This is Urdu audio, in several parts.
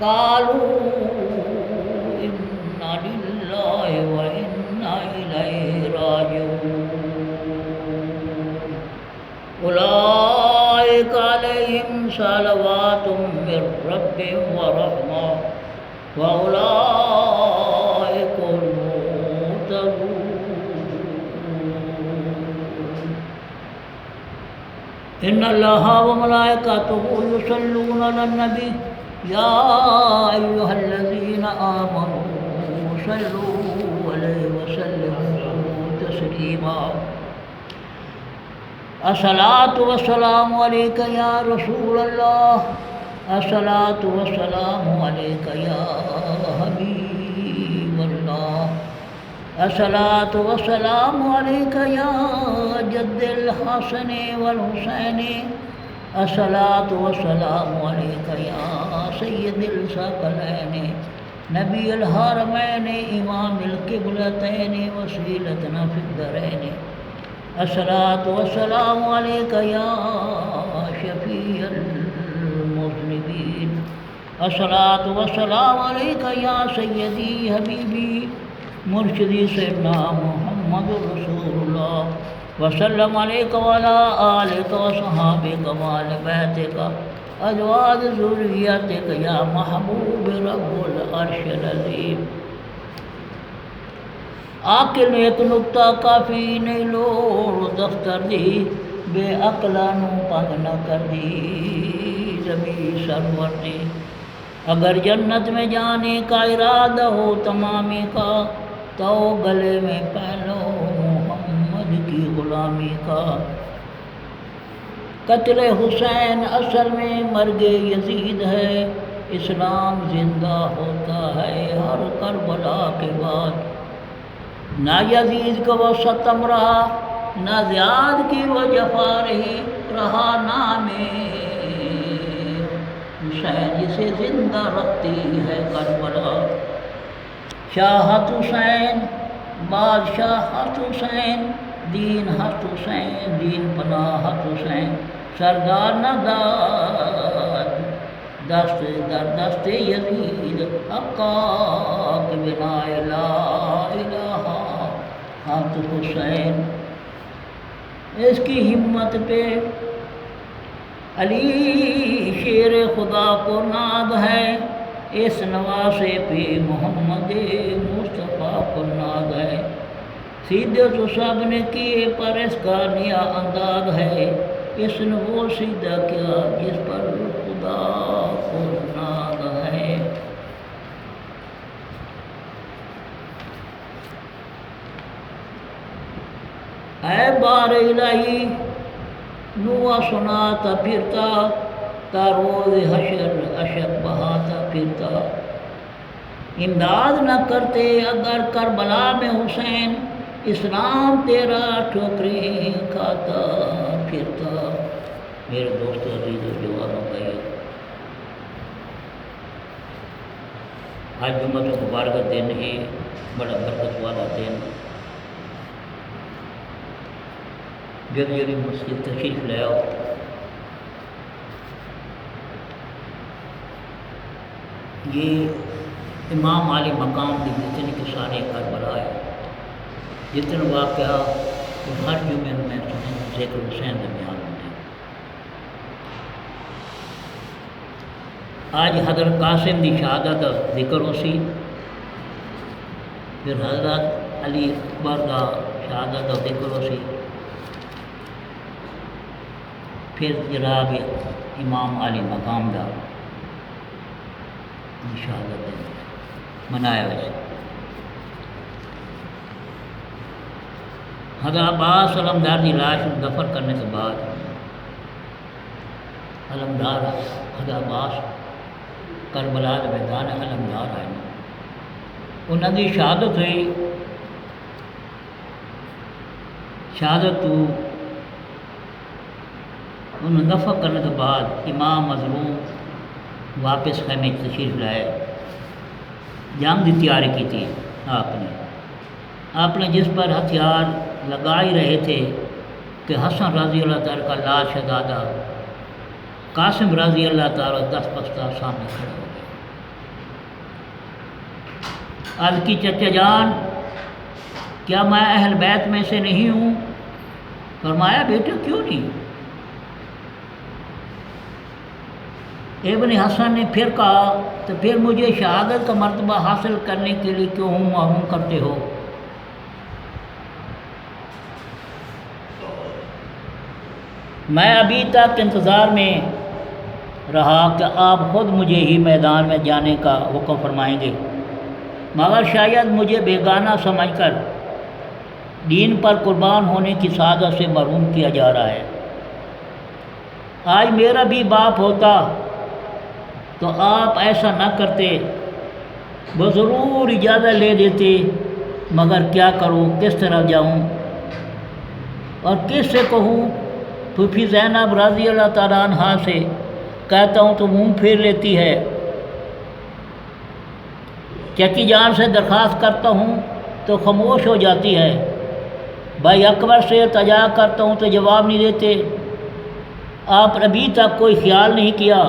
قالوا إنا لله وإنا إليه راجعون أولئك عليهم صلوات من ربهم ورحمة وأولئك هم المهتدون إن الله وملائكته يصلون على النبي يا أيها الذين آمنوا صلوا عليه وسلموا تسليما الصلاة والسلام عليك يا رسول الله الصلاة والسلام عليك يا حبيب الله الصلاة والسلام عليك يا جد الحسن والحسين الصلاة والسلام عليك يا سيد الثقلين نبي الحرمين إمام القبلتين وسيلتنا في الدارين الصلاة والسلام عليك يا شفيع المذنبين الصلاة والسلام عليك يا سيدي حبيبي مرشدي سيدنا محمد رسول الله وسلم عليك وعلى آلك وصحابك وآل بيتك أزواج ذريتك يا محبوب رب العرش العظيم عاقل ایک نکتہ کافی نہیں لوڑ دفتر دی بے عقلانو پنگ نہ کر دی زمین سرور دی اگر جنت میں جانے کا ارادہ ہو تمامی کا تو گلے میں پہنو محمد کی غلامی کا قتل حسین اصل میں مرگ یزید ہے اسلام زندہ ہوتا ہے ہر کربلا کے بعد نہ یزید کا وہ ستم رہا نہ زیاد کی وہ جفا رہی رہا نام حسین جسے زندہ رکھتی ہے کربلا شاہت حسین بادشاہت حسین دین ہت حسین دین پناہت حسین سردار نہ داد دست در دست یزید حقا کے بنا لا الہ ہت حسین اس کی ہمت پہ علی شیر خدا کو ناد ہے اس نواسے پہ محمد مصطفیٰ کو ناد ہے سیدھے تو سب نے کیے پر اس کا نیا انداز ہے اس نے وہ سیدھا کیا جس پر خدا کو ناد ہے اے بار الہی نوا سناتا پھرتا تا روز حشر اشک بہاتا پھرتا امداد نہ کرتے اگر کربلا میں حسین اسلام تیرا ٹھوکریں کھاتا پھرتا میرے دوست عزیز و جوانوں بھائی آج جمعہ تو مبارک دن ہے بڑا برکت والا دن جب جب مسجد تشریف لے آؤ یہ امام علی مقام کی جتنے کے سارے کربلا ہے جتنے واقعہ ہر جمعے میں ذکر حسین میں بیان ہوتے ہیں آج حضرت قاسم کی شہادت ذکر ہو سی پھر حضرت علی اکبر کا شہادت ذکر ہو سی پھر جناب امام علی مقام کا شہادت منایا ویسے حضرت عباس علمدار کی لاش دفن کرنے کے بعد علمدار حضرت عباس کربلا کے میدان علمدار آئے انہوں کی شہادت ہوئی شہادت تو انہوں دفن کرنے کے بعد امام مظلوم واپس خیمے تشریف لائے جنگ کی تیاری کی تھی آپ نے جس پر ہتھیار لگا ہی رہے تھے کہ حسن رضی اللہ تعالیٰ کا لال شہزادہ قاسم رضی اللہ تعالیٰ دست بستہ سامنے کھڑا ہو گیا عرض کی چچا جان کیا میں اہل بیت میں سے نہیں ہوں؟ فرمایا بیٹا کیوں نہیں؟ ابن حسن نے پھر کہا تو پھر مجھے شہادت کا مرتبہ حاصل کرنے کے لیے کیوں محروم کرتے ہو؟ میں ابھی تک انتظار میں رہا کہ آپ خود مجھے ہی میدان میں جانے کا حکم فرمائیں گے، مگر شاید مجھے بیگانہ سمجھ کر دین پر قربان ہونے کی سعادت سے محروم کیا جا رہا ہے۔ آج میرا بھی باپ ہوتا تو آپ ایسا نہ کرتے، وہ ضرور اجازت لے دیتے، مگر کیا کروں، کس طرح جاؤں اور کس سے کہوں؟ پھوپھی زینب رضی اللہ تعالیٰ عنہا سے کہتا ہوں تو منہ پھیر لیتی ہے، چچی جان سے درخواست کرتا ہوں تو خاموش ہو جاتی ہے، بھائی اکبر سے التجا کرتا ہوں تو جواب نہیں دیتے۔ آپ ابھی تک کوئی خیال نہیں کیا؟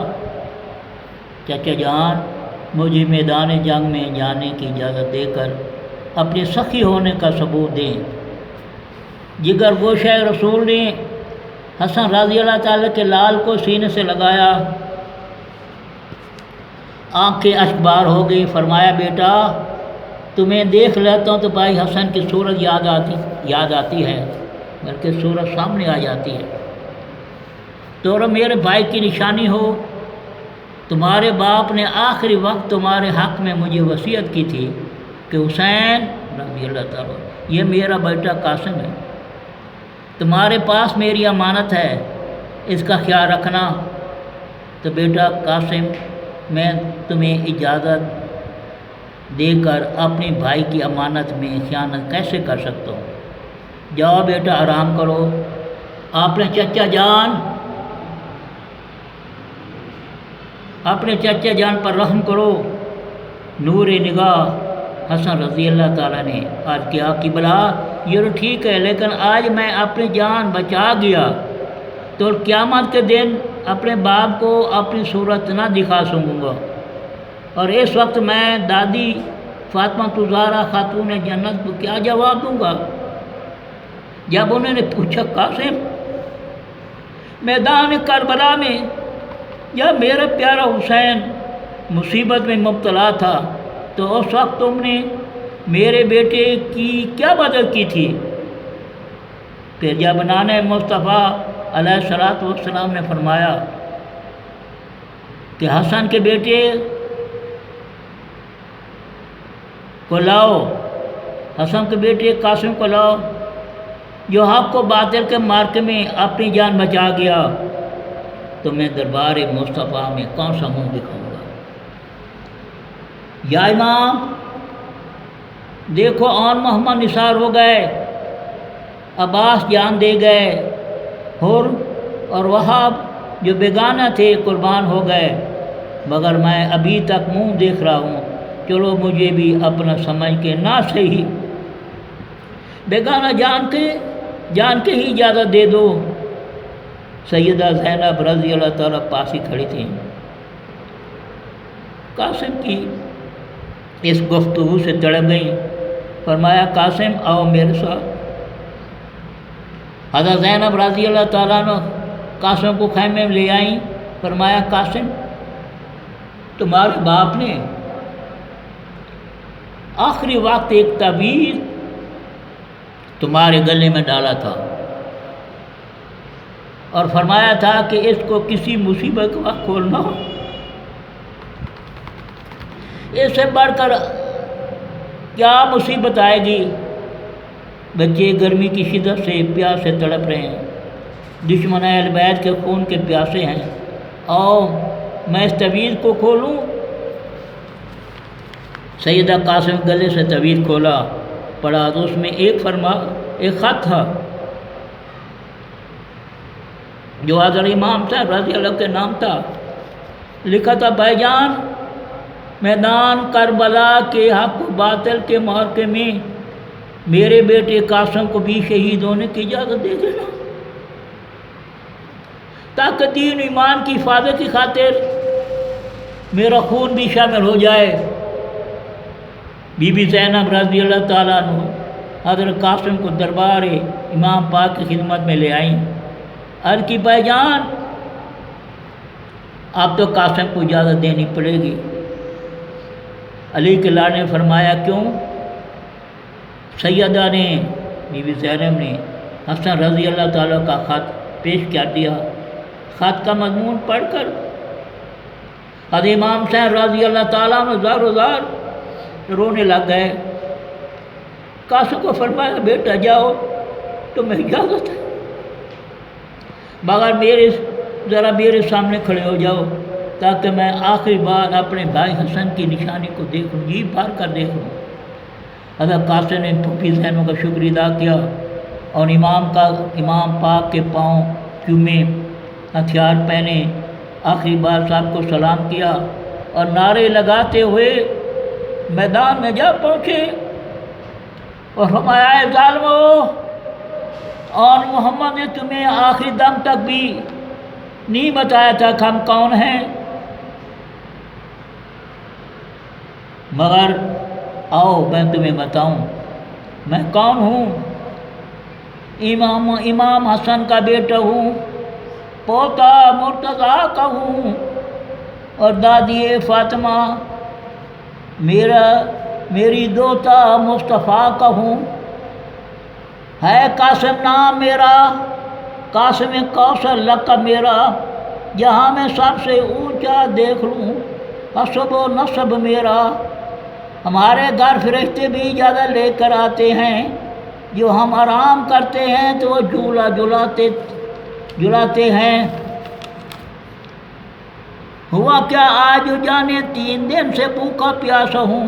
چچا جان مجھے میدان جنگ میں جانے کی اجازت دے کر اپنے سخی ہونے کا ثبوت دیں۔ جگر گوشہ رسول نے حسن رضی اللہ تعالیٰ کے لال کو سینے سے لگایا، آنکھیں اشکبار ہو گئی۔ فرمایا بیٹا تمہیں دیکھ لیتا ہوں تو بھائی حسن کی صورت یاد آتی ہے، بلکہ صورت سامنے آ جاتی ہے۔ تو میرے بھائی کی نشانی ہو، تمہارے باپ نے آخری وقت تمہارے حق میں مجھے وصیت کی تھی کہ حسین رضی اللہ تعالیٰ یہ میرا بیٹا قاسم ہے، تمہارے پاس میری امانت ہے، اس کا خیال رکھنا۔ تو بیٹا قاسم میں تمہیں اجازت دے کر اپنے بھائی کی امانت میں خیانت کیسے کر سکتا ہوں؟ جاؤ بیٹا آرام کرو۔ اپنے چچا جان پر رحم کرو۔ نور نگاہ حسن رضی اللہ تعالیٰ نے آج کیا کہ بلا یہ تو ٹھیک ہے، لیکن آج میں اپنی جان بچا گیا تو قیامت کے دن اپنے باپ کو اپنی صورت نہ دکھا سکوں گا، اور اس وقت میں دادی فاطمہ الزہرا خاتون جنت کو کیا جواب دوں گا؟ جب انہوں نے پوچھا قاسم میدان کربلا میں جب میرا پیارا حسین مصیبت میں مبتلا تھا تو اس وقت تم نے میرے بیٹے کی کیا مدد کی تھی؟ پھر جب نانا مصطفیٰ علیہ الصلوۃ والسلام نے فرمایا کہ حسن کے بیٹے کو لاؤ، حسن کے بیٹے قاسم کو لاؤ جو حق کو باطل کے مارکے میں اپنی جان بچا گیا، تو میں دربار مصطفیٰ میں کون سا منہ دکھاؤں گا؟ یا امام دیکھو آن محمد نثار ہو گئے، عباس جان دے گئے، حر اور وہاب جو بیگانہ تھے قربان ہو گئے، مگر میں ابھی تک منہ دیکھ رہا ہوں۔ چلو مجھے بھی اپنا سمجھ کے نہ صحیح بیگانہ جان کے ہی اجازت دے دو۔ سیدہ زینب رضی اللہ تعالیٰ پاس ہی کھڑی تھیں۔ قاسم کی اس گفتگو سے تڑپ گئیں۔ فرمایا قاسم آؤ میرے ساتھ۔ حضرت زینب رضی اللہ تعالیٰ عنہ قاسم کو خیمے میں لے آئیں۔ فرمایا قاسم تمہارے باپ نے آخری وقت ایک تعویذ تمہارے گلے میں ڈالا تھا اور فرمایا تھا کہ اس کو کسی مصیبت کا کھولنا ہو، اس سے بڑھ کر کیا مصیبت آئے گی؟ بچے گرمی کی شدت سے پیاس سے تڑپ رہے ہیں، دشمن اہل بیت کے خون کے پیاسے ہیں، آؤ میں اس تعویذ کو کھولوں۔ سیدہ قاسم گلے سے تعویذ کھولا، پڑھا تو اس میں ایک خط تھا جو حضرت امام صاحب رضی اللہ کے نام تھا۔ لکھا تھا بھائی جان میدان کربلا کے حق و باطل کے معرکے میں میرے بیٹے قاسم کو بھی شہید ہونے کی اجازت دے دینا، تاکہ دین ایمان کی حفاظت کی خاطر میرا خون بھی شامل ہو جائے۔ بی بی زینب رضی اللہ تعالیٰ عنہ حضرت قاسم کو دربار امام پاک کی خدمت میں لے آئیں۔ عرض کی بھائی جان اب تو قاسم کو اجازت دینی پڑے گی۔ علی کے لاڈ نے فرمایا کیوں؟ سیدہ نے بی بی زینب نے حسن رضی اللہ تعالیٰ کا خط پیش کر دیا۔ خط کا مضمون پڑھ کر حضرت امام حسین رضی اللہ تعالیٰ عنہ زار و زار رونے لگ گئے۔ قاسم کو فرمایا بیٹا جاؤ تمہیں اجازت ہے، مگر ذرا میرے سامنے کھڑے ہو جاؤ تاکہ میں آخری بار اپنے بھائی حسن کی نشانی کو دیکھوں، جی بھر کر دیکھوں۔ حضرت قاسم نے پھوپھی زینب کا شکر ادا کیا اور امام پاک کے پاؤں چومے، ہتھیار پہنے، آخری بار صاحب کو سلام کیا اور نعرے لگاتے ہوئے میدان میں جا پہنچے اور فرمایا اے ظالمو، اور محمد نے تمہیں آخری دم تک بھی نہیں بتایا تھا کہ ہم کون ہیں، مگر آؤ میں تمہیں بتاؤں میں کون ہوں۔ امام حسن کا بیٹا ہوں، پوتا مرتضیٰ کا ہوں اور دادی فاطمہ میری دوتا مصطفیٰ کا ہوں۔ ہے قاسم نام میرا، قاسم کوثر لقب میرا، جہاں میں سب سے اونچا دیکھ لوں حسب و نسب میرا۔ ہمارے گھر فرشتے بھی زیادہ لے کر آتے ہیں، جو ہم آرام کرتے ہیں تو وہ جھولا جلاتے ہیں۔ ہوا کیا آج جانے 3 دن سے بھوکا پیاسا ہوں،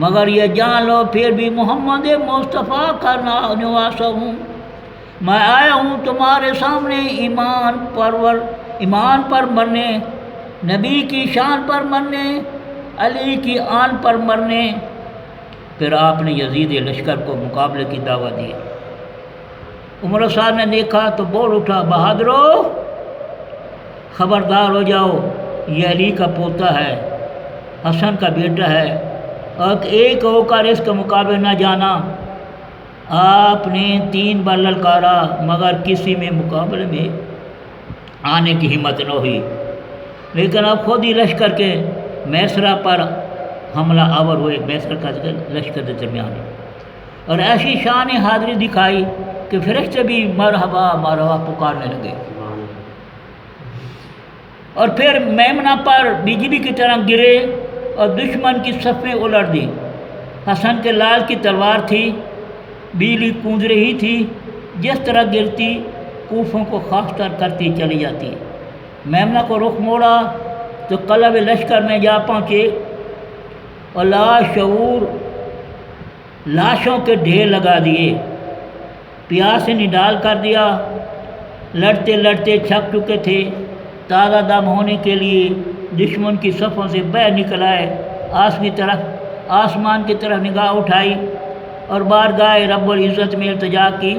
مگر یہ جان لو پھر بھی محمد مصطفیٰ کا نواسا ہوں۔ میں آیا ہوں تمہارے سامنے ایمان پر مرنے، نبی کی شان پر مرنے، علی کی آن پر مرنے۔ پھر آپ نے یزید لشکر کو مقابلے کی دعوت دی۔ عمر صاحب نے دیکھا تو بول اٹھا بہادرو خبردار ہو جاؤ، یہ علی کا پوتا ہے، حسن کا بیٹا ہے، اور ایک ہو کر اس کے مقابلے نہ جانا۔ آپ نے 3 بار للکارا مگر کسی میں مقابلے میں آنے کی ہمت نہ ہوئی، لیکن اب خود ہی لشکر کے میسرہ پر حملہ آور ہوئے، میسر کا لشکر کے درمیان، اور ایسی شان حاضری دکھائی کہ فرشتے بھی مرحبا مرحبا پکارنے لگے، اور پھر میمنہ پر بجلی کی طرح گرے اور دشمن کی صفیں الٹ دی۔ حسن کے لال کی تلوار تھی، بجلی گونج رہی تھی، جس طرح گرتی کوفوں کو خاکستر کرتی چلی جاتی۔ میمنہ کو رخ موڑا تو قلب لشکر میں جا پہنچے اور لاشعور لاشوں کے ڈھیر لگا دیے، پیاس سے نڈال کر دیا، لڑتے لڑتے چھک چکے تھے، تازہ دم ہونے کے لیے دشمن کی صفوں سے باہر نکل آئے، آسمان کی طرف نگاہ اٹھائی اور بارگاہ رب العزت میں التجا کی،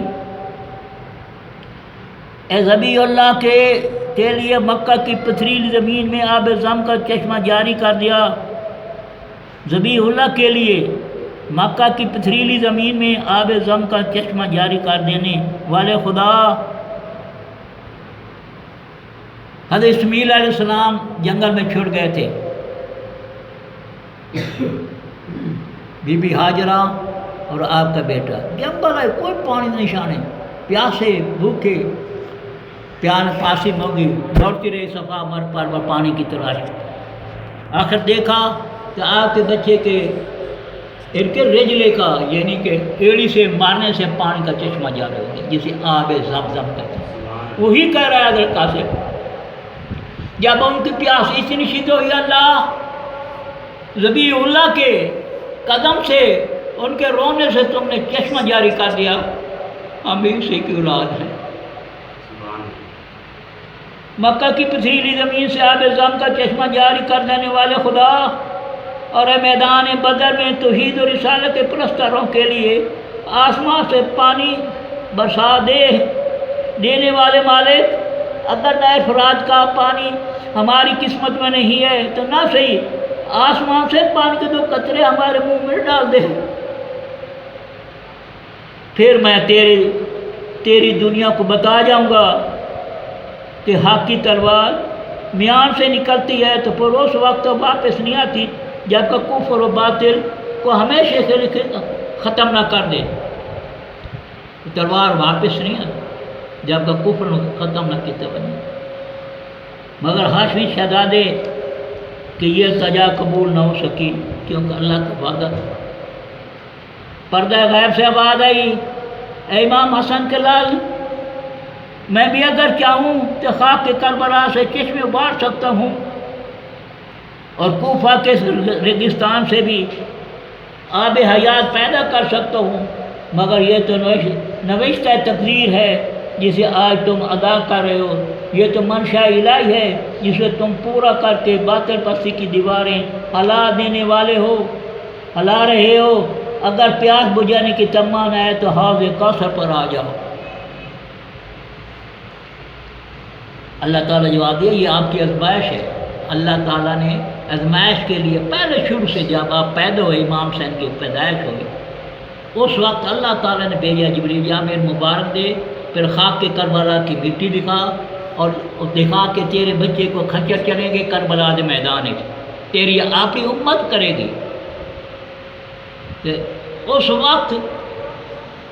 اے ذبیح اللہ کے لیے مکہ کی پتھریلی زمین میں آب زم کا چشمہ جاری کر دیا۔ ذبیح اللہ کے لیے مکہ کی پتھریلی زمین میں آب زم کا چشمہ جاری کر دینے والے خدا۔ حضرت اسماعیل علیہ السلام جنگل میں چھوڑ گئے تھے، بی بی ہاجرہ اور آپ کا بیٹا جنگل ہے، کوئی پانی نشانے، پیاسے بھوکے، پاسی موگی دوڑتی رہی صفا مر پر پانی کی تلاش۔ آخر دیکھا کہ آپ کے بچے کے رجلے کا یعنی کہ ایڑی سے مارنے سے پانی کا چشمہ جاری ہو گیا، جسے آب زمزم کہتے ہیں۔ وہی کہہ رہا ہے حضرت قاسم، جب ان کی پیاس اتنی شدید ہوئی، اللہ ذبیح اللہ کے قدم سے ان کے رونے سے تم نے چشمہ جاری کر دیا، ہم بھی اسی کی اولاد ہیں۔ مکہ کی پتھریلی زمین سے آب زم کا چشمہ جاری کر دینے والے خدا، اور میدان بدر میں توحید و رسالت کے پرستاروں کے لیے آسمان سے پانی برسا دینے والے مالک، اگر نہر فرات کا پانی ہماری قسمت میں نہیں ہے تو نہ صحیح آسمان سے پانی کے 2 قطرے ہمارے منہ میں ڈال دے، پھر میں تیری دنیا کو بتا جاؤں گا کہ حق کی تلوار میان سے نکلتی ہے، تو پھر اس وقت واپس نہیں آتی جب کہ کفر و باطل کو ہمیشہ کے لیے ختم نہ کر دے۔ تلوار واپس نہیں آتی جب کہ کفر ختم نہ کیتا بنے، مگر ہاشمی شہزادے کہ یہ سزا قبول نہ ہو سکی، کیونکہ اللہ کا وعدہ تھا۔ پردہ غیب سے آواز آئی، اے امام حسن کے لال، میں بھی اگر چاہوں تو خاک کے کربلا سے چشمے ابار سکتا ہوں اور کوفہ کے ریگستان سے بھی آب حیات پیدا کر سکتا ہوں، مگر یہ تو نوشتہ تقدیر ہے جسے آج تم ادا کر رہے ہو، یہ تو منشا الہی ہے جسے تم پورا کر کے باطل پرستی کی دیواریں ہلا دینے والے ہو، ہلا رہے ہو۔ اگر پیاس بجھانے کی تمنا ہے تو حوض کوثر پر آ جاؤ۔ اللہ تعالیٰ جواب دیا، یہ آپ کی آزمائش ہے۔ اللہ تعالیٰ نے آزمائش کے لیے پہلے شروع سے جب آپ پیدا ہوئے، امام حسین کی پیدائش ہوئی، اس وقت اللہ تعالیٰ نے بھیجا جبریل، جا میرے مبارک دے، پھر خاک کے کربلا کی مٹی دکھا اور دکھا کے تیرے بچے کو کھچر چلیں گے کربلا کے میدان میں، تیری آپ ہی امت کرے گی۔ اس وقت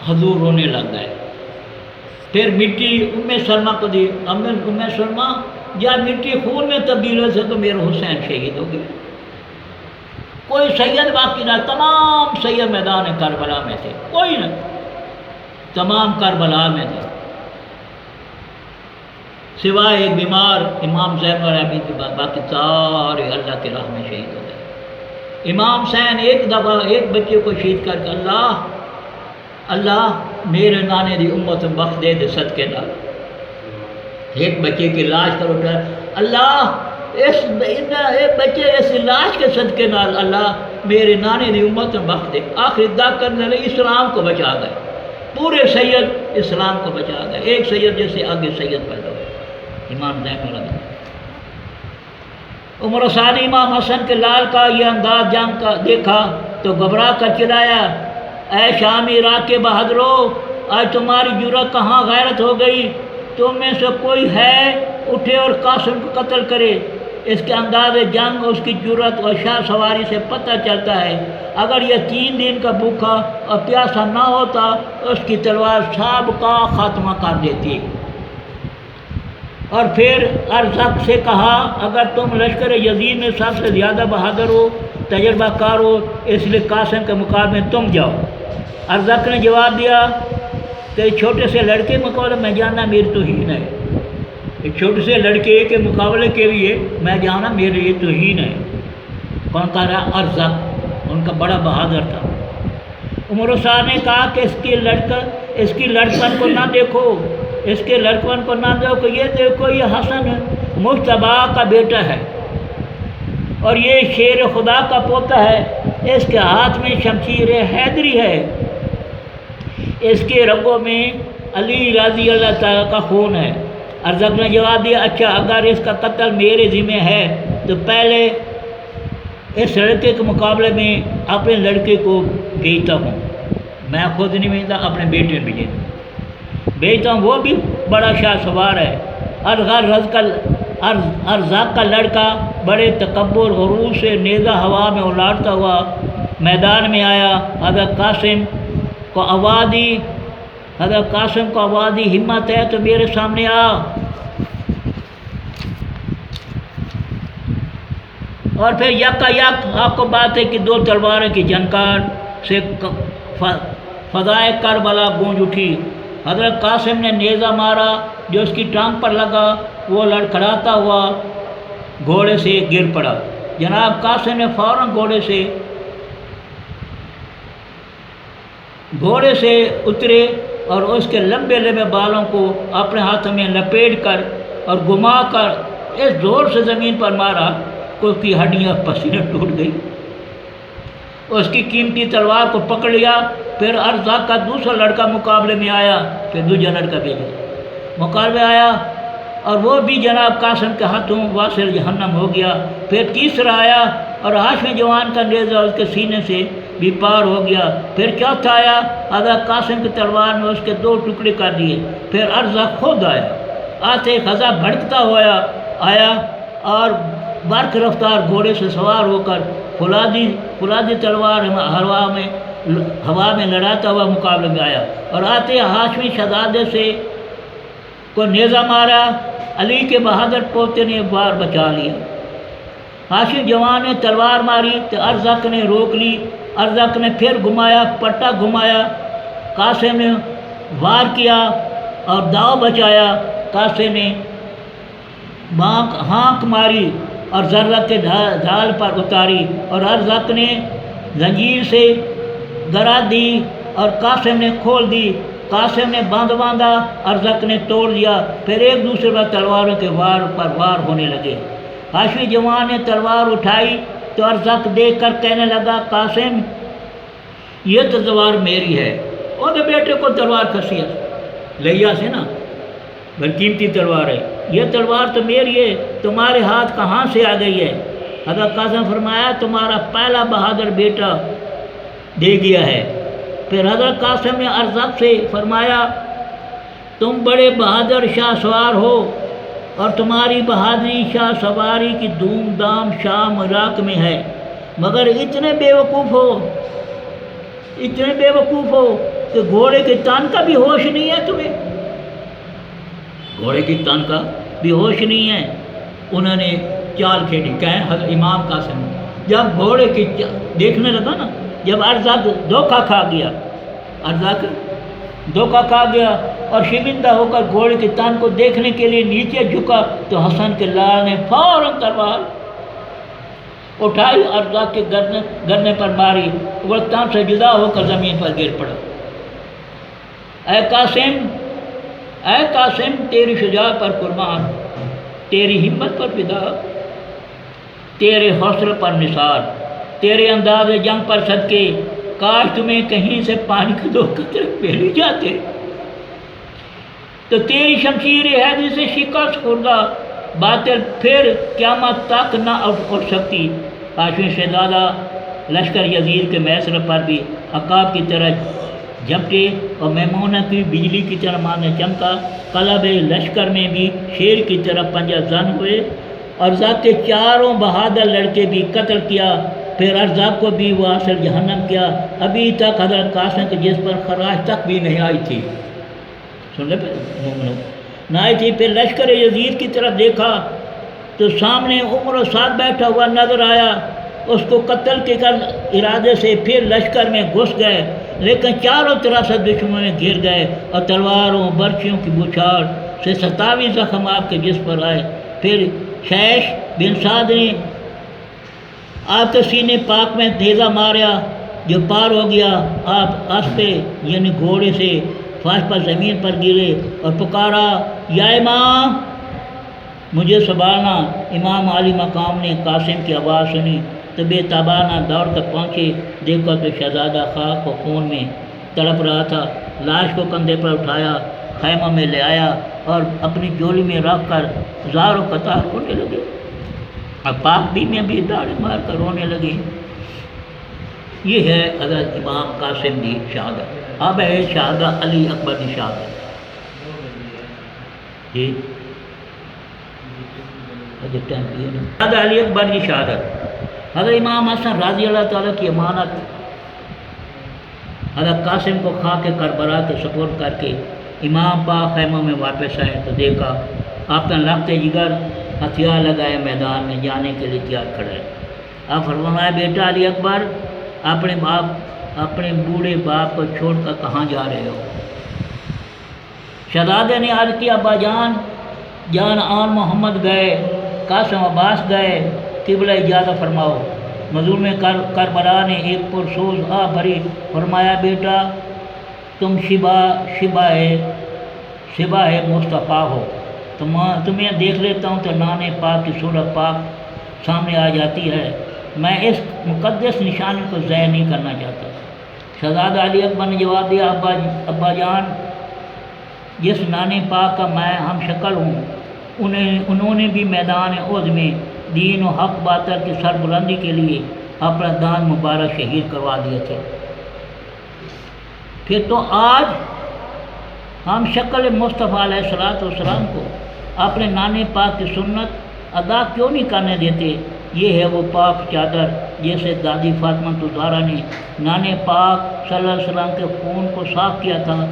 حضور رونے لگ گئے، پھر مٹی ام سلمہ کو دی، ام سلمہ یا مٹی خون میں تبدیل ہو سے تو میرا حسین شہید ہو گیا، کوئی سید باقی نہ، تمام سید میدان کربلا میں تھے، کوئی نہ، تمام کربلا میں تھے سوائے ایک بیمار امام زین العابدین کے بعد، باقی سارے اللہ کی راہ میں شہید ہو گئے۔ امام حسین ایک دفعہ ایک بچے کو شہید کر کے اللہ میرے نانے دی امت بخش دے دے صدقے نال، ایک بچے کی لاش کر اٹھا، اللہ اس بچے اس لاش کے صدقے نال اللہ میرے نانے دی امت بخش دے۔ آخر دا کرنے لئے اسلام کو بچا گئے، پورے سید اسلام کو بچا گئے، ایک سید جیسے آگے سید پیدا ہوئے امام زین العابدین۔ عمر ثانی امام حسن کے لال کا یہ انداز جنگ کا دیکھا تو گھبرا کر چلایا، اے شام عراق کے بہادرو، آج تمہاری جرأت کہاں غیرت ہو گئی؟ تم میں سے کوئی ہے اٹھے اور قاسم کو قتل کرے۔ اس کے انداز جنگ، اس کی جرأت اور شاہ سواری سے پتہ چلتا ہے، اگر یہ 3 دن کا بھوکا اور پیاسا نہ ہوتا اس کی تلوار سب کا خاتمہ کر دیتی۔ اور پھر ارزق سے کہا، اگر تم لشکر یزید میں سب سے زیادہ بہادر ہو، تجربہ کار ہو، اس لیے قاسم کے مقابلے میں تم جاؤ۔ ارزق نے جواب دیا کہ چھوٹے سے لڑکے مقابلے میں جانا میری توہین ہے، ایک چھوٹے سے لڑکے کے مقابلے کے لیے میں جانا میرے لیے توہین ہے۔ کون کہہ رہا؟ ارزق، ان کا بڑا بہادر تھا۔ عمر صاحب نے کہا کہ اس کی لڑکپن کو نہ دیکھو، اس کے لڑکپن کو نہ دیکھو، یہ دیکھو یہ حسن مجتبیٰ کا بیٹا ہے اور یہ شیر خدا کا پوتا ہے، اس کے ہاتھ میں شمشیر حیدری ہے، اس کے رگوں میں علی رضی اللہ تعالیٰ کا خون ہے۔ ارزق نے جواب دیا، اچھا اگر اس کا قتل میرے ذمہ ہے تو پہلے اس لڑکے کے مقابلے میں اپنے لڑکے کو بھیجتا ہوں، میں خود نہیں بھیجتا، اپنے بیٹے بھیجتا ہوں، وہ بھی بڑا شاہ سوار ہے۔ ارزاق کا لڑکا بڑے تکبر غرور سے نیزہ ہوا میں الاڑتا ہوا میدان میں آیا، حضرت قاسم کو آواز دی، ہمت ہے تو میرے سامنے آ۔ اور پھر یک آپ کو بات ہے کہ 2 تلواروں کی جھنکار سے فضائے کربلا گونج اٹھی۔ حضرت قاسم نے نیزہ مارا، جو اس کی ٹانگ پر لگا وہ لڑکھڑاتا ہوا گھوڑے سے گر پڑا۔ جناب قاسم نے فوراً گھوڑے سے اترے اور اس کے لمبے لمبے بالوں کو اپنے ہاتھوں میں لپیٹ کر اور گھما کر اس زور سے زمین پر مارا کہ اس کی ہڈیاں پسینے ٹوٹ گئی۔ اس کی قیمتی تلوار کو پکڑ لیا۔ پھر ارزاق کا دوسرا لڑکا مقابلے میں آیا، پھر دوسرا لڑکا بھیجا، مقابلے آیا اور وہ بھی جناب قاسم کے ہاتھوں واصل جہنم ہو گیا۔ پھر تیسرا آیا اور ہاشمی جوان کا نیزہ اس کے سینے سے بھی پار ہو گیا۔ پھر چوتھا آیا، حضرت قاسم کی تلوار نے اس کے 2 ٹکڑے کر دیے۔ پھر ارزا خود آیا، آتے خزا بھڑکتا ہوا آیا اور برق رفتار گھوڑے سے سوار ہو کر فولادی تلوار ہوا میں لڑاتا ہوا مقابلے میں آیا، اور آتے ہاشمی شہزادے سے کو نیزہ مارا۔ علی کے بہادر پوتے نے بار بچا لیا۔ ہاشمی جوان نے تلوار ماری تو ارزق نے روک لی۔ ارزق نے پھر گھمایا، پٹا گھمایا، قاسم نے وار کیا اور داؤ بچایا۔ قاسم نے ہانک ماری اور ذرہ کے ڈھال پر اتاری، اور ارزق نے زنجیر سے گرا دی اور قاسم نے کھول دی۔ قاسم نے باندھا، ارزق نے توڑ دیا۔ پھر ایک دوسرے پر تلواروں کے وار پر وار ہونے لگے۔ ہاشمی جوان نے تلوار اٹھائی تو ارزق دیکھ کر کہنے لگا، قاسم یہ تو تلوار میری ہے۔ وہ تو بیٹے کو تلوار کسی لیا سے نا، بڑی قیمتی تلوار ہے، یہ تلوار تو میری ہے، تمہارے ہاتھ کہاں سے آ گئی ہے؟ حضرت قاسم فرمایا، تمہارا پہلا بہادر بیٹا دے گیا ہے۔ پھر حضرت قاسم نے ارزق سے فرمایا، تم بڑے بہادر شاہ سوار ہو اور تمہاری بہادری شاہ سواری کی دھوم دھام شام عراق میں ہے، مگر اتنے بے وقوف ہو کہ گھوڑے کے تان کا بھی ہوش نہیں ہے تمہیں، گھوڑے کی تان کا بھی ہوش نہیں ہے۔ انہوں نے چال کھیلی، کہیں حضرت امام قاسم جب گھوڑے کی دیکھنے لگا نا، جب ارزق دھوکہ کھا گیا اور شرمندہ ہو کر گھوڑے کے تان کو دیکھنے کے لیے نیچے جھکا تو حسن کے لال نے فوراً تلوار اٹھائی، ارزق کے گرنے پر ماری، وہ تان سے جدا ہو کر زمین پر گر پڑا۔ اے قاسم تیری شجاعت پر قربان، تیری ہمت پر فدا، تیرے حوصلے پر نثار، تیرے انداز جنگ پر صدقے، کاش تمہیں کہیں سے پانی کے 2 قطرے پھیلی جاتے تو تیری شمشیر حیدری سے شکست خوردہ باطل پھر قیامت تک نہ اٹھ سکتی۔ ہاشمی شہزادہ لشکر یزید کے محاصرے پر بھی عقاب کی طرح جھپٹے اور میمونہ کی بجلی کی طرح مارنے چمکا۔ قلب لشکر میں بھی شیر کی طرح پنجہ زن ہوئے۔ ارزاق کے 4 بہادر لڑکے بھی قتل کیا۔ پھر ارزاق کو بھی واصل جہنم کیا۔ ابھی تک حضرت قاسم کے جس پر خراش تک بھی نہیں آئی تھی، سن لے نہ آئی تھی۔ پھر لشکر یزید کی طرف دیکھا تو سامنے عمر و سعد بیٹھا ہوا نظر آیا۔ اس کو قتل کے ارادے سے پھر لشکر میں گھس گئے، لیکن چاروں طرف سے دشمنوں میں گھر گئے اور تلواروں برچھیوں کی بوچھاڑ سے 27 زخم آپ کے جسم پر آئے۔ پھر شیش بن سعد نے آپ کے سینے پاک میں نیزہ مارا جو پار ہو گیا۔ آپ اسپے یعنی گھوڑے سے فرش پر زمین پر گرے اور پکارا، یا امام مجھے سنبھالنا۔ امام عالی مقام نے قاسم کی آواز سنی تو بے تابانہ دوڑ کر پہنچے۔ دیکھا تو شہزادہ خاک و خون میں تڑپ رہا تھا۔ لاش کو کندھے پر اٹھایا، خیمہ میں لے آیا اور اپنی جولی میں رکھ کر زار و قطار رونے لگے۔ اور پاک بھی میں بھی داڑھی مار کر رونے لگی۔ یہ ہے حضرت امام قاسم کی شہادت۔ اب ہے شہادت علی اکبر کی شہادت۔ جی حضرت علی اکبر کی شہادت۔ حضرت امام حسن رضی اللہ تعالیٰ کی امانت حضرت قاسم کو خاک کربلا کے سپرد کر کے امام پاک خیموں میں واپس آئے تو دیکھا آپ کا لخت جگر ہتھیار لگائے میدان میں جانے کے لیے تیار کھڑے۔ آپ فرمایا، بیٹا علی اکبر، اپنے بوڑھے باپ کو چھوڑ کر کہاں جا رہے ہو؟ شہزادے نے عرض کیا، ابا جان آن محمد گئے، قاسم عباس گئے، قبلہ اجازت فرماؤ۔ مظلوم کربلا نے ایک پرسوز آہ بھری، فرمایا، بیٹا تم شبہ مصطفیٰ ہو، تمہیں دیکھ لیتا ہوں تو نانے پاک کی صورت پاک سامنے آ جاتی ہے، میں اس مقدس نشانی کو ضائع نہیں کرنا چاہتا۔ شہزادہ علی اکبر نے جواب دیا، ابا جان، جس نانے پاک کا میں ہم شکل ہوں انہوں نے بھی میدان عہد میں دین و حق باطل کی سربلندی کے لیے اپنا دان مبارک شہید کروا دیے تھے۔ پھر تو آج ہم شکل مصطفیٰ علیہ السلام کو اپنے نانے پاک کی سنت ادا کیوں نہیں کرنے دیتے؟ یہ ہے وہ پاک چادر جیسے دادی فاطمہ الزہرا نے نانے پاک صلی اللہ علیہ وسلم کے خون کو صاف کیا تھا۔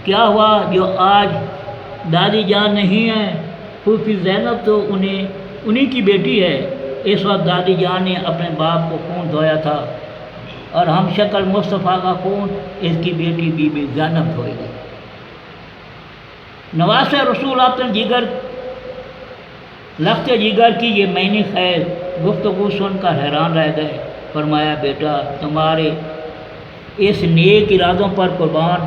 کیا ہوا جو آج دادی جان نہیں ہے؟ پھوپھی زینب تو انہی کی بیٹی ہے۔ اس وقت دادی جان نے اپنے باپ کو خون دھویا تھا اور ہم شکل مصطفیٰ کا خون اس کی بیٹی بی بی زینب دھوئے گی۔ نواز رسول اپنے جگر لخت جگر کی یہ معنی خیر گفتگو سن کر حیران رہ گئے۔ فرمایا بیٹا تمہارے اس نیک ارادوں پر قربان،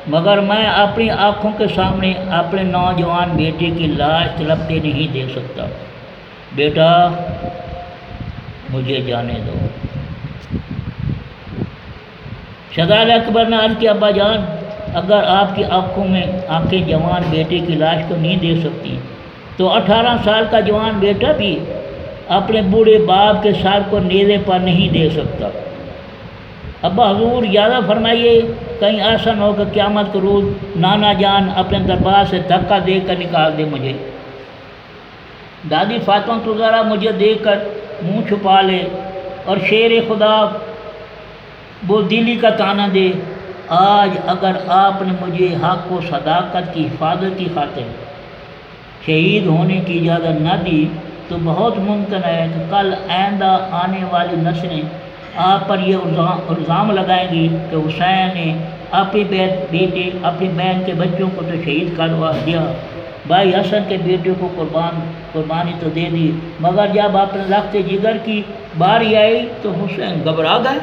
مگر میں اپنی آنکھوں کے سامنے اپنے نوجوان بیٹے کی لاش تڑپتے نہیں دیکھ سکتا۔ بیٹا مجھے جانے دو۔ شہزادہ اکبر نے عرض کیا ابا جان اگر آپ کی آنکھیں جوان بیٹے کی لاش کو نہیں دیکھ سکتی تو 18 سال کا جوان بیٹا بھی اپنے بوڑھے باپ کے سر کو نیزے پر نہیں دے سکتا۔ ابا حضور یادہ فرمائیے کہیں ایسا نہ ہو کہ قیامت کے روز نانا جان اپنے دربار سے دھکا دے کر نکال دے مجھے، دادی فاطمہ الزہرا مجھے دیکھ کر منہ چھپا لے اور شیر خدا بزدلی کا طعنہ دے۔ آج اگر آپ نے مجھے حق و صداقت کی حفاظت کی خاطر شہید ہونے کی اجازت نہ دی تو بہت ممکن ہے کہ کل آئندہ آنے والی نسلیں آپ پر یہ الزام لگائیں گی کہ حسین نے اپنی بہن کے بچوں کو تو شہید کروا دیا، بھائی حسن کے بیٹے کو قربانی تو دے دی، مگر جب اپنے لخت جگر کی باری آئی تو حسین گھبرا گئے۔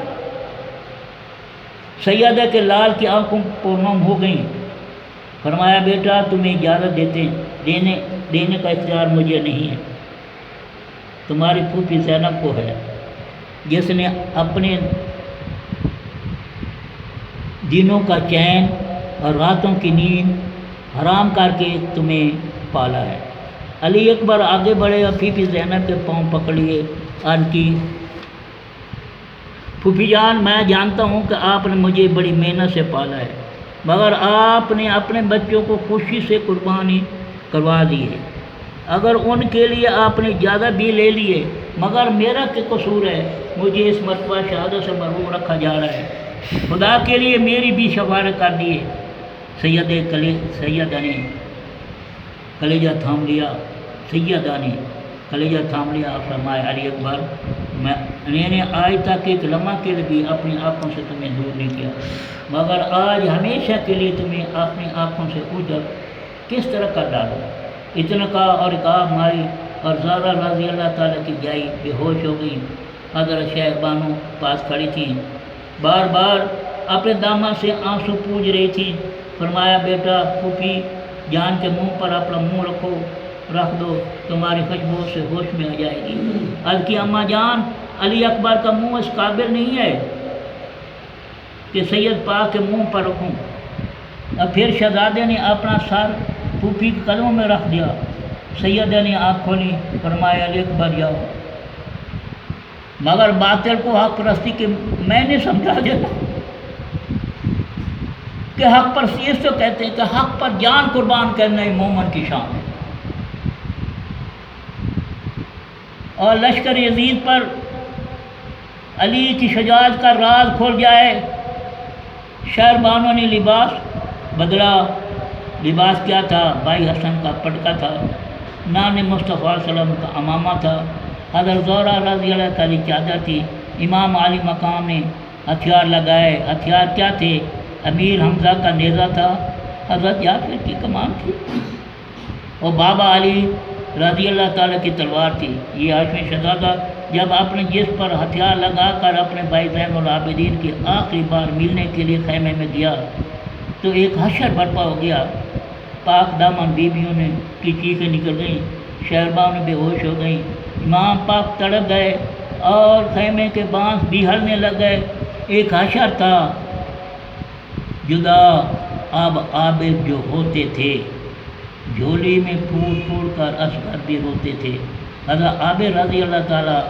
سیدہ کے لال کی آنکھوں پرنم ہو گئیں۔ فرمایا بیٹا تمہیں اجازت دینے کا اختیار مجھے نہیں ہے، تمہاری پھوپھی زینب کو ہے جس نے اپنے دنوں کا چین اور راتوں کی نیند حرام کر کے تمہیں پالا ہے۔ علی اکبر آگے بڑھے اور پھوپھی زینب کے پاؤں پکڑ لیے۔ عرض کی پھوپھی جان میں جانتا ہوں کہ آپ نے مجھے بڑی محنت سے پالا ہے، مگر آپ نے اپنے بچوں کو خوشی سے قربانی کروا دی ہے، اگر ان کے لیے آپ نے زیادہ بھی لے لیے مگر میرا کیا قصور ہے؟ مجھے اس مرتبہ شہادت سے محروم رکھا جا رہا ہے، خدا کے لیے میری بھی شفاعت کر دیے۔ سیدہ نے کلیجہ تھام لیا، فرمایا علی اکبر میں نے آج تک ایک لمحہ کے لیے بھی اپنی آنکھوں سے تمہیں دور نہیں کیا، مگر آج ہمیشہ کے لیے تمہیں اپنی آنکھوں سے اوجھل کس طرح کر ڈالو۔ اتنا کہا اور عقاب ماری اور زہرا رضی اللہ تعالیٰ کی جائی بے ہوش ہو گئی۔ حضرت شیخ بانو پاس کھڑی تھیں، بار بار اپنے داماد سے آنسو پوجھ رہی تھیں۔ فرمایا بیٹا پھوپھی جان کے منہ پر اپنا منہ رکھ دو، تمہاری خوشبو سے ہوش میں آ جائے گی۔ عرض کی اماں جان علی اکبر کا منہ اس قابل نہیں ہے کہ سید پاک کے منہ پر رکھوں۔ اور پھر شہزادے نے اپنا سر پھوپھی کے قدموں میں رکھ دیا۔ سیدہ نے آنکھ کھولی، فرمایا علی اکبر جاؤ، مگر باطل کو حق پرستی کے میں نے سمجھا دیتا کہ حق پرستی اس کو کہتے ہیں کہ حق پر جان قربان کرنا ہی مومن کی شان ہے۔ اور لشکر یزید پر علی کی شجاعت کا راز کھل جائے۔ شہر بانو نے لباس بدلا۔ لباس کیا تھا؟ بھائی حسن کا پٹکا تھا، نان مصطفیٰ صلی اللہ علیہ وسلم کا امامہ تھا، حضرت زہرا رضی اللہ تعالیٰ کی چادر تھی۔ امام علی مقام نے ہتھیار لگائے۔ ہتھیار کیا تھے؟ امیر حمزہ کا نیزہ تھا، حضرت جعفر کی کمان تھی اور بابا علی رضی اللہ تعالیٰ کی تلوار تھی۔ یہ ہاشمی شہزادہ جب اپنے جسم پر ہتھیار لگا کر اپنے بھائی زین العابدین کی آخری بار ملنے کے لیے خیمے میں گیا تو ایک حشر برپا ہو گیا۔ پاک دامن بیویوں نے کی چیخیں نکل گئیں، شہربانو بے ہوش ہو گئیں، امام پاک تڑپ گئے اور خیمے کے بانس بھی ہلنے لگ گئے۔ ایک حشر تھا جدا اب عابد جو ہوتے تھے، جھولی میں پھوٹ پھوٹ کر اصغر بھی روتے تھے۔ حضرت عابد رضی اللہ تعالیٰ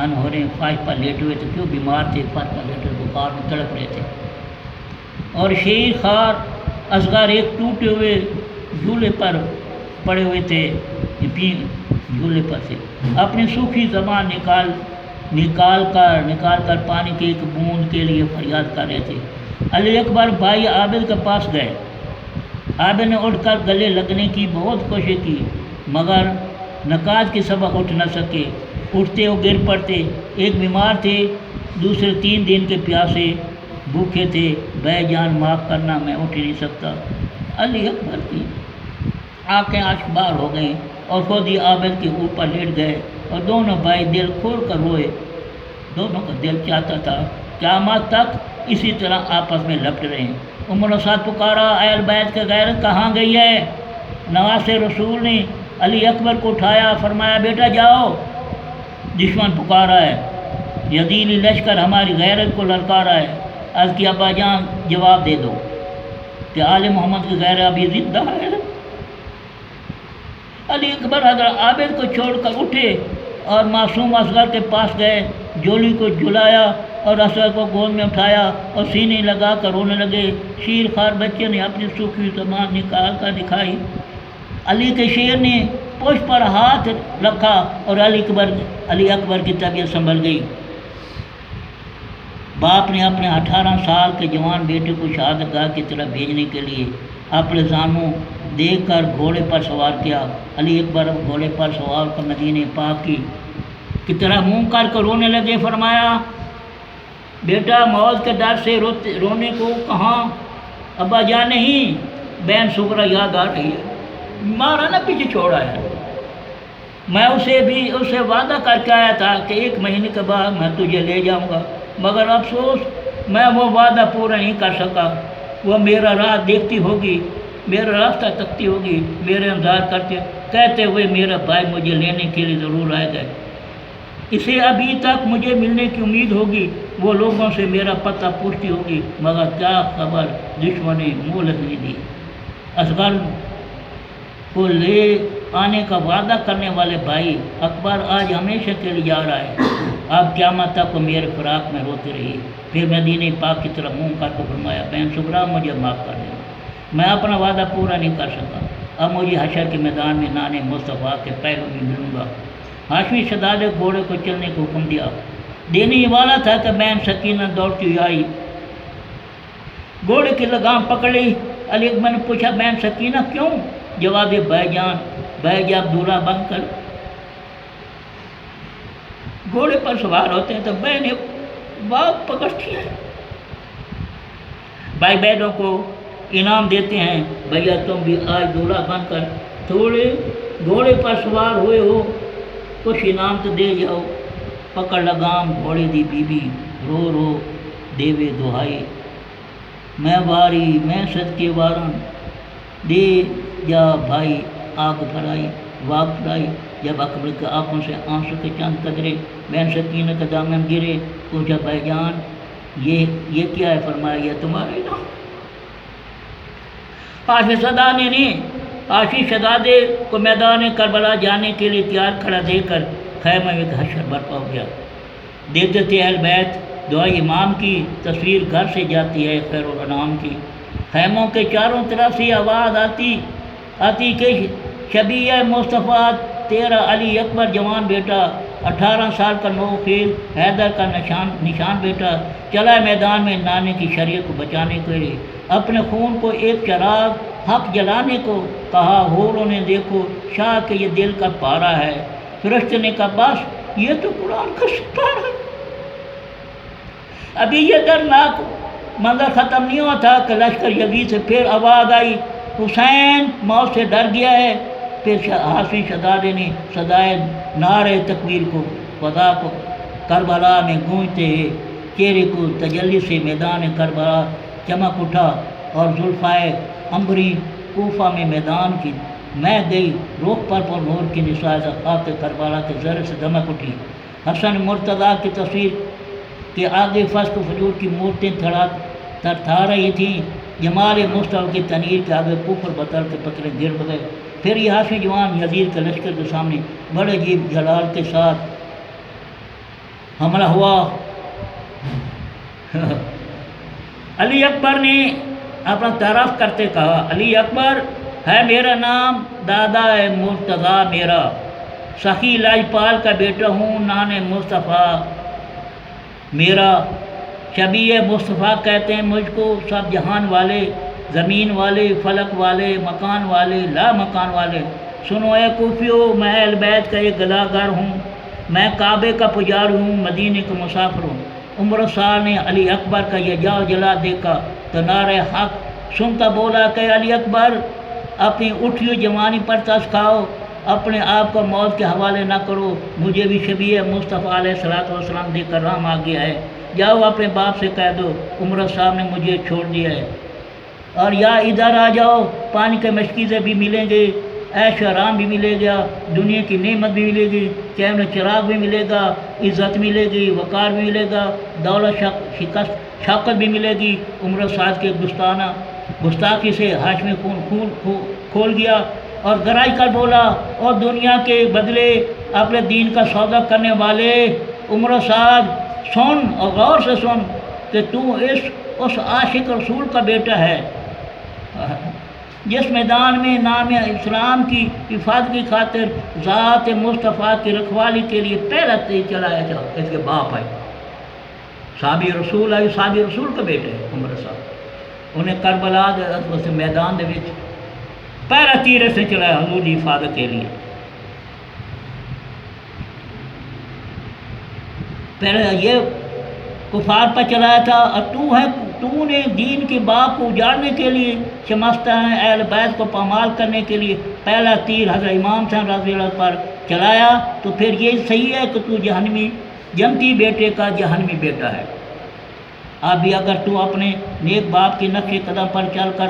عنہ نے فرش پر لیٹے ہوئے تھے، کیوں بیمار تھے، فرش پر لیٹے بخار میں تڑپ رہے تھے، اور شیر خار اصغر ایک ٹوٹے ہوئے جھولے پر پڑے ہوئے تھے، جھولے پر سے اپنی سوکھی زبان نکال کر پانی کی ایک بوند کے لیے فریاد کر رہے تھے۔ علی اکبر بھائی عابد کے پاس گئے۔ عابد نے اٹھ کر گلے لگنے کی بہت کوشش کی، مگر نکات کے سبب اٹھ نہ سکے، اٹھتے وہ گر پڑتے۔ ایک بیمار تھے، دوسرے 3 دن کے پیاسے بھوکے تھے۔ بھائی جان معاف کرنا، میں اٹھ ہی نہیں سکتا۔ علی اکبر کی آنکھیں اشکبار ہو گئیں اور خود ہی عابد کے اوپر لیٹ گئے، اور دونوں بھائی دل کھول کر روئے۔ دونوں کا دل چاہتا تھا قیامت تک اسی طرح آپس میں لپٹ رہیں۔ عمر سعد پکارا، اہل بیت کے غیرت کہاں گئی ہے؟ نواز رسول نے علی اکبر کو اٹھایا، فرمایا بیٹا جاؤ، دشمن پکارا ہے، یزیدی لشکر ہماری غیرت کو للکارا ہے۔ عرض کی ابا جان جواب دے دو کہ آل محمد کی غیرت ابھی زندہ ہے۔ علی اکبر حضرت عابد کو چھوڑ کر اٹھے اور معصوم اصغر کے پاس گئے، جولی کو جھلایا اور اصغر کو گود میں اٹھایا اور سینے لگا کر رونے لگے۔ شیر خوار بچے نے اپنی سوکھی زبان نکال کر دکھائی۔ علی کے شیر نے پشت پر ہاتھ رکھا اور علی اکبر کی طبیعت سنبھل گئی۔ باپ نے اپنے 18 سال کے جوان بیٹے کو شہادت گاہ کی طرف بھیجنے کے لیے اپنے زانوں دے کر گھوڑے پر سوار کیا۔ علی اکبر گھوڑے پر سوار کر مدینہ پاک کی طرح منہ کر کے رونے لگے۔ فرمایا بیٹا موت کے ڈر سے رونے کو کہاں، ابا جان نہیں، بہن سغرا یاد آ رہی ہے، مارا نہ پیچھے چھوڑا ہے۔ میں اسے وعدہ کر کے آیا تھا کہ 1 مہینے کے بعد میں تجھے لے جاؤں گا، مگر افسوس میں وہ وعدہ پورا نہیں کر سکا۔ وہ میرا راہ دیکھتی ہوگی، میرا راستہ تکتی ہوگی، میرے انتظار کہتے ہوئے میرا بھائی مجھے لینے کے لیے ضرور آئے گا۔ اسے ابھی تک مجھے ملنے کی امید ہوگی، وہ لوگوں سے میرا پتہ پوچھتی ہوگی، مگر کیا خبر دشمن نے مہلت نہیں دی۔ اصغر کو لے آنے کا وعدہ کرنے والے بھائی اکبر آج ہمیشہ کے لیے جا رہا ہے۔ اب قیامت تک وہ میرے فراق میں روتی رہی۔ پھر مدینہ پاک کی طرف منہ کر کے فرمایا بہن سغرا مجھے معاف کر دینا، میں اپنا وعدہ پورا نہیں کر سکا، اب مجھے حشر کے میدان میں نانے مصطفیٰ کے پیروں میں ملوں گا۔ ہاشمی شہزادے گھوڑے کو چلنے کو حکم دیا، دینے ہی والا تھا کہ بہن سکینہ دوڑتی ہوئی آئی، گھوڑے کی لگام پکڑ لی۔ علی اکبر نے پوچھا بہن سکینہ کیوں؟ جواب بھائی جان، بھائی جب دولہا بن کر گھوڑے پر سوار ہوتے ہیں تو بہنیں باپ پکڑتی ہیں، بھائی بہنوں کو انعام دیتے ہیں، بھیا تم بھی آج دولہا بن کر تھوڑے گھوڑے پر سوار ہوئے ہو، کچھ انعام تو دے جاؤ۔ پکڑ لگام گھوڑے دی بی بی رو رو دیوے دہائی، میں واری میں صدقے وارن، دے جا بھائی آگ بھرائی واگ بھرائی۔ جب اکبر کے آنکھوں سے آنسو کے چند قطرے بہن سکینہ کے دامن گرے، پوچھا بھائی جان یہ کیا ہے؟ فرمایا یہ تمہارے نام۔ ہاشمی شہزادے کو میدان کربلا جانے کے لیے تیار کھڑا دے کر خیمہ میں حشر برپا ہو گیا۔ دیکھتے تھے اہل بیت دعائی امام کی تصویر گھر سے جاتی ہے خیر الانام کی، خیموں کے چاروں طرف سے آواز آتی کہ شبیہ مصطفیٰ تیرا علی اکبر جوان بیٹا، 18 سال کا نوخیز حیدر کا نشان بیٹا چلا میدان میں نانے کی شریعت کو بچانے کے لیے، اپنے خون کو ایک چراغ حق جلانے کو کہا، حوروں نے دیکھو شاہ کے یہ دل کا پارا ہے، فرشتے نے کہا بس یہ تو قرآن کا سپارہ ہے۔ ابھی یہ دردناک منظر ختم نہیں ہوا تھا کہ لشکر یزید سے پھر آواز آئی حسین موت سے ڈر گیا ہے۔ پھر ہاشمی شہزادے نے صدائے نعرہ تکبیر کو فضا کو کربلا میں گونجتے ہیں، چہرے کو تجلی سے میدان کربلا چمک اٹھا اور زلفائے عنبری کوفہ میں میدان کی مہ گئی، روح پر نور کی نثار خاک کربلا کے ذرے سے دمک اٹھی۔ حسن مرتضیٰ کی تصویر کے آگے فسق و فجور کی مورتیں تھرتھا رہی تھیں، جمال مصطفیٰ کی تنیر کے آگے کفر بطر کے پتلے گر گئے۔ پھر یہ ہاشمی جوان یزید کے لشکر کے سامنے بڑے عجیب جلال کے ساتھ حملہ ہوا۔ علی اکبر نے اپنا تعارف کرتے کہا، علی اکبر ہے میرا نام، دادا ہے مرتضیٰ میرا، سخی لاجپال کا بیٹا ہوں، نان مصطفیٰ میرا، شبیہ مصطفیٰ کہتے ہیں مجھ کو سب جہان والے، زمین والے، فلک والے، مکان والے، لا مکان والے۔ سنو اے کوفیو، میں اہل بیت کا ایک گداگر ہوں، میں کعبے کا پجار ہوں، مدینے کا مسافر ہوں۔ عمر سال نے علی اکبر کا یہ جاؤ جلا دیکھا تو نعرہ حق سنتا بولا کہ علی اکبر اپنی اٹھی جوانی پر ترس کھاؤ، اپنے آپ کو موت کے حوالے نہ کرو، مجھے بھی شبیہ مصطفیٰ علیہ السلام دیکھ کر رام آ گیا ہے، جاؤ اپنے باپ سے کہہ دو عمر صاحب نے مجھے چھوڑ دیا ہے، اور یا ادھر آ جاؤ، پانی کے مشکیزیں بھی ملیں گے، عیش آرام بھی ملے گا، دنیا کی نعمت بھی ملے گی، چین و چراغ بھی ملے گا، عزت ملے گی، وقار بھی ملے گا، دولت شوکت بھی ملے گی۔ عمر صاحب کے گستاخی سے ہاشمی خون کھول گیا اور گرائی کر بولا، اور دنیا کے بدلے اپنے دین کا سودا کرنے والے عمر صاحب سن اور غور سے سن کہ تو اس عاشق رسول کا بیٹا ہے جس میدان میں نام اسلام کی حفاظت کی خاطر ذات مصطفیٰ کی رکھوالی کے لیے پہلا تیر چلایا جا، اس کے باپ ہے صحابی رسول ہے، صحابی رسول کا بیٹا ہے عمر صاحب، انہیں کربلا اس میدان دے وچ پہلا تیر سے چلایا حضور کی حفاظت کے لیے۔ پہلے یہ کفار پر چلایا تھا، اور تو نے دین کی بات کو اجاڑنے کے لیے، شمستہ اہل بیت کو پامال کرنے کے لیے پہلا تیر حضرت امام حسین رضی اللہ پر چلایا، تو پھر یہ صحیح ہے کہ تو جنتی بیٹے کا جہنمی بیٹا ہے۔ اب بھی اگر تو اپنے نیک باپ کے نقش قدم پر چل کر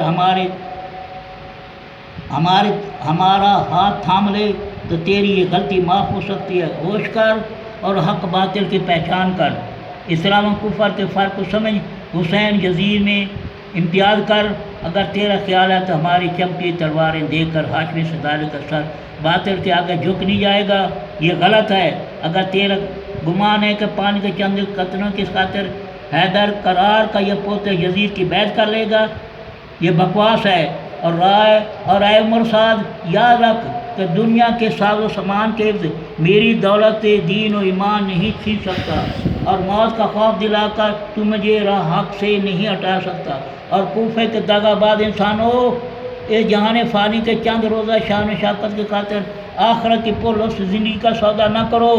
ہمارا ہاتھ تھام لے تو تیری یہ غلطی معاف ہو سکتی ہے۔ ہوش کر اور حق باطل کی پہچان کر، اسلام و کفر کے فرق کو سمجھ، حسین یزید میں امتیاز کر۔ اگر تیرا خیال ہے تو ہماری چمکی تلواریں دے کر ہاشمی سردار کا سر باطل کے آگے جھک نہیں جائے گا، یہ غلط ہے۔ اگر تیرا گمان ہے کہ پانی کے چند قطروں کی خاطر حیدر قرار کا یہ پوتے یزید کی بیعت کر لے گا، یہ بکواس ہے۔ اور اے عمر صاحب، یاد رکھ کہ دنیا کے ساز و سامان کے عوض میری دولت دین و ایمان نہیں چھین سکتا، اور موت کا خوف دلا کر تو مجھے راہ حق سے نہیں ہٹا سکتا۔ اور کوفے کے دغا باز انسانوں، اس جہان فانی کے چند روزہ شان و شوکت کی خاطر آخرت کی پرلطف زندگی کا سودا نہ کرو،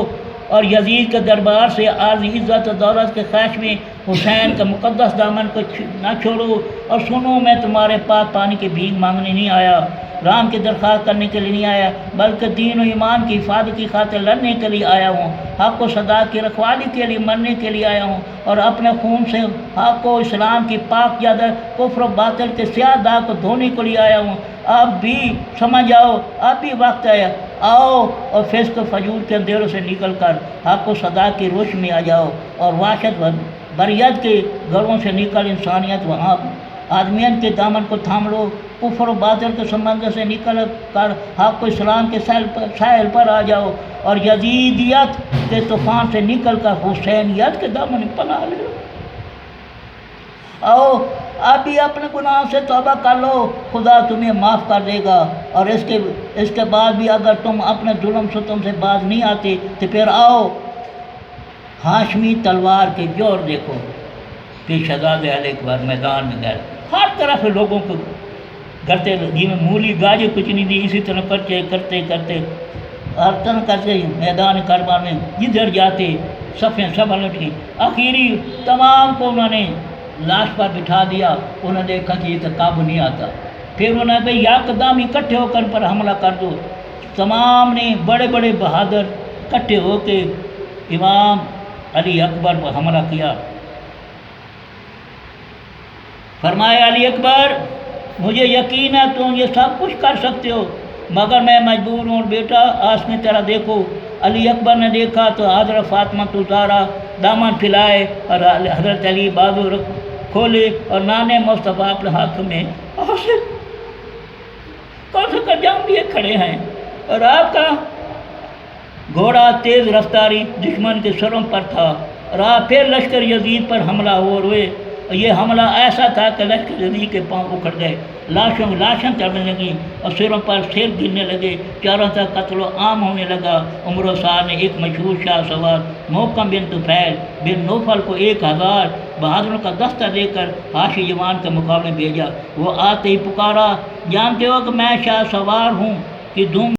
اور یزید کے دربار سے عارضی عزت و دولت کے خواہش میں حسین کا مقدس دامن کو نہ چھوڑو۔ اور سنو، میں تمہارے پاس پانی کی بھیک مانگنے نہیں آیا، رام کی درخواست کرنے کے لیے نہیں آیا، بلکہ دین و ایمان کی حفاظت کی خاطر لڑنے کے لیے آیا ہوں، حق و صدا کی رکھوالی کے لیے مرنے کے لیے آیا ہوں، اور اپنے خون سے حق و اسلام کی پاک چادر کفر و باطل کے سیاہ داغ کو دھونے کے لیے آیا ہوں۔ اب بھی سمجھ آؤ، اب بھی وقت ہے، آؤ اور فسق و فجور کے اندھیروں سے نکل کر حق و صدا کی روشنی میں آ جاؤ، اور وحشت و بریت کے گھروں سے نکل انسانیت و آدمیت کے دامن کو تھام لو، کفر و باطل کے سمندر سے نکل کر حق و اسلام کے ساحل پر آ جاؤ، اور یزیدیت کے طوفان سے نکل کر حسینیت کے دامن میں پناہ لے لو۔ آؤ، اب بھی اپنے گناہ سے توبہ کر لو، خدا تمہیں معاف کر دے گا، اور اس کے بعد بھی اگر تم اپنے ظلم ستم سے باز نہیں آتے تو پھر آؤ ہاشمی تلوار کے جوڑ دیکھو۔ پھر شہزاد علی اکبر میدان میں گئے، ہر طرف لوگوں کو کرتے، جی میں مولی گاجے کچھ نہیں دی، اسی طرح کرتے ہر طرح کرتے میدان کربلا میں جدھر جاتے صفیں سب الٹ گئی۔ آخری تمام کو انہوں نے لاش پر بٹھا دیا، انہوں نے دیکھا کہ یہ تو قابو نہیں آتا، پھر انہوں نے بھائی یا قدام اکٹھے ہو کر پر حملہ کر دو۔ تمام نے بڑے بڑے بہادر اکٹھے ہو کے امام علی اکبر پر حملہ کیا۔ فرمایا علی اکبر، مجھے یقین ہے تم یہ سب کچھ کر سکتے ہو، مگر میں مجبور ہوں بیٹا، آسمیں طرح دیکھو۔ علی اکبر نے دیکھا تو حضرت فاطمہ زہرا دامن پھیلائے اور حضرت علی بازو کھولے اور نانے مصطفیٰ اپنے ہاتھ میں کون سا جام لیے کھڑے ہیں، اور آپ کا گھوڑا تیز رفتاری دشمن کے سروں پر تھا، اور آپ پھر لشکر یزید پر حملہ ہوئے، اور یہ حملہ ایسا تھا کہ لشکر یزید کے پاؤں اکھڑ گئے، لاشیں چڑھنے لگیں اور سروں پر سر گرنے لگے، چاروں طرف قتل و عام ہونے لگا۔ عمر و سعد نے ایک مشہور شاہ سوار محکم بن طفیل بن نوفل کو 1000 بہادروں کا دستہ دے کر حاشی جوان کے مقابلے بھیجا۔ وہ آتے ہی پکارا، جانتے ہو کہ میں شاہ سوار ہوں کہ دھوم